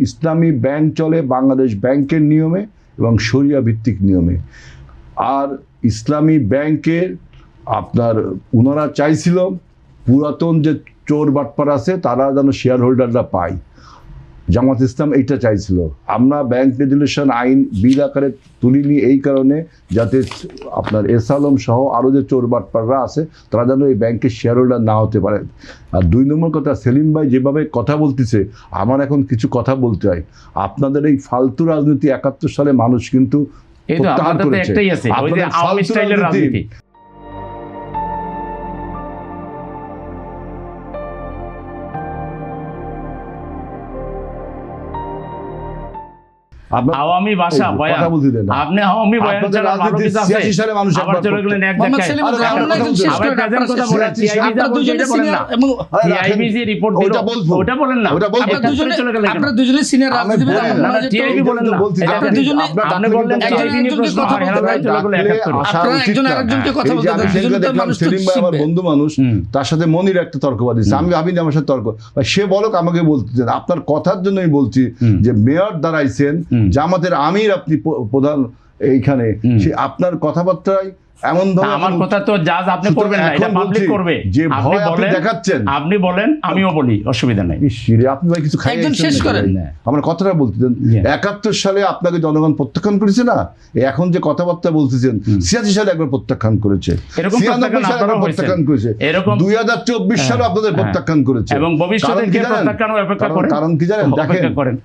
ইসলামী bank চলে বাংলাদেশ ব্যাংকের নিয়মে এবং শরিয়া ভিত্তিক নিয়মে। আর ইসলামী ব্যাংকের আপনার ওনারা চাইছিল পুরাতন যে চোর বাটপার আছে তারা যেন শেয়ার হোল্ডাররা পায়। জামাত ইসলাম এইটা চাইছিল। আমরা ব্যাংক রেজুলেশন আইন বিল আকারে তুলিনি এই কারণে যাতে আপনার এস আলম সহ আরও যে চোর বাটপাররা আছে তারা যেন এই ব্যাংকের শেয়ার হোল্ডার না হতে পারে। আর দুই নম্বর কথা, সেলিম ভাই যেভাবে কথা বলতেছে আমার এখন কিছু কথা বলতে হয়। আপনাদের এই ফালতু রাজনীতি ৭১ সালে মানুষ কিন্তু প্রত্যাহার করেছে। আপনাদের ফালতু রাজনীতি আওয়ামী ভাষা বয়ান আপনি আওয়ামী বয়ান ছাড়া ভালো কিছু আছে? ৮৬ সালে মানুষ আবার চলে গেলেন এক জায়গায় আবার কাজের কথা বলেন। টিআইবি যা বলছে এটা বলেন না, টিআইবি যে রিপোর্ট দিল ওটা বলেন না। আপনারা দুজনে চলে গেলেন, আপনারা দুজনে সিনিয়র রাজনীতিবিদ, আপনারা টিআইবি বলেন না। আপনারা দুজনে আপনি বললেন টিআইবি নিয়ে প্রশ্ন আর হেরা ভাই চলে গেল এক এক করে। আপনারা একজন আরেকজনকে কথা বলতে দেন। সেজন্য তো মানুষ সেলিম ভাই আমার বন্ধু মানুষ, তার সাথে মনির একটা তর্কবাদ দিচ্ছে। আমি ভাবিনি আমার সাথে তর্ক, সে বলক আমাকে বলতে দেন। আপনার কথার জন্য আমি বলছি যে মেয়র দাঁড়াইছেন জামাতের আমির, আপনি প্রধান এইখানে, সে আপনার কথাবার্তায় এমন ধরনের আমার কথা তো জাজ আপনি করবেন না, এটা পাবলিক করবে। যে ভয় আপনি দেখাচ্ছেন আপনি বলেন আমিও বলি, অসুবিধা নাই। শিরে আপনি ভাই কিছু খাইয়েন, শেষ করেন আমার কথাটা বলতে দেন। ৭১ সালে আপনাকে জনগণ প্রত্যাখ্যান করেছে না, এখন যে কথাবার্তা বলতেছেন ৮৬ সালে একবার প্রত্যাখ্যান করেছে, ৯৬ সালে একবার প্রত্যাখ্যান করেছে, ২০২৪ সালে আপনাদের প্রত্যাখ্যান করেছে এবং ভবিষ্যতে কি প্রত্যাখ্যানের অপেক্ষা করেন। কারণ কি জানেন, দেখেন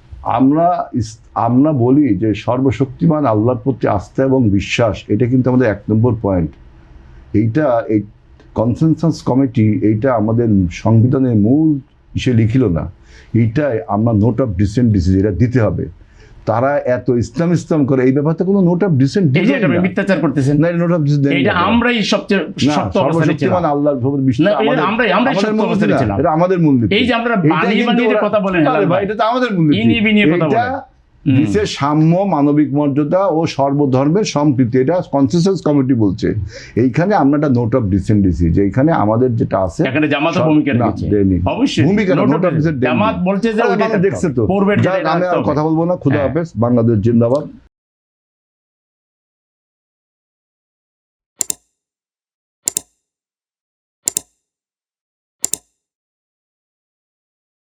আমরা বলি যে সর্বশক্তিমান আল্লাহর প্রতি আস্থা এবং বিশ্বাস, এটা কিন্তু আমাদের ১ নম্বর পয়েন্ট। এইটা এই কনসেনসাস কমিটি এইটা আমাদের সংবিধানের মূল ইসে লিখিল না, এইটাই আমরা নোট অফ ডিসেন্ট ডিসিজ এটা দিতে হবে। তারা এত ইসলাম করে এই ব্যাপারটা কোনো নোট অফ ডিসেন্ট মিথ্যাচার করতেছেন না, নোট অফ ডিসেন্ট এটা আমরাই সবচেয়ে শক্ত অবস্থানে ছিলাম। আল্লাহর উপর বিশ্বাস আমরাই শক্ত অবস্থানে ছিলাম, এটা আমাদের মূলনীতি। এই যে আমরা বানিয়ে কথা বলেন ভাই, এটা তো আমাদের মূলনীতি। এটা দেশের সাম্য, মানবিক মর্যাদা ও সর্বধর্মের সম্প্রীতি, এটা কনসেনসাস কমিটি বলছে। এইখানে আমরা একটা নোট অফ ডিসেন্ডেন্সি, যে এখানে আমাদের যেটা আছে এখানে জামাতের ভূমিকা রেখেছে, অবশ্যই ভূমিকা নোট অফ ডিসেন্ডেন্সি জামাত বলছে যে ওইটা দেখছে তো। আমি আর কথা বলবো না। খুদা হাফেজ, বাংলাদেশ জিন্দাবাদ।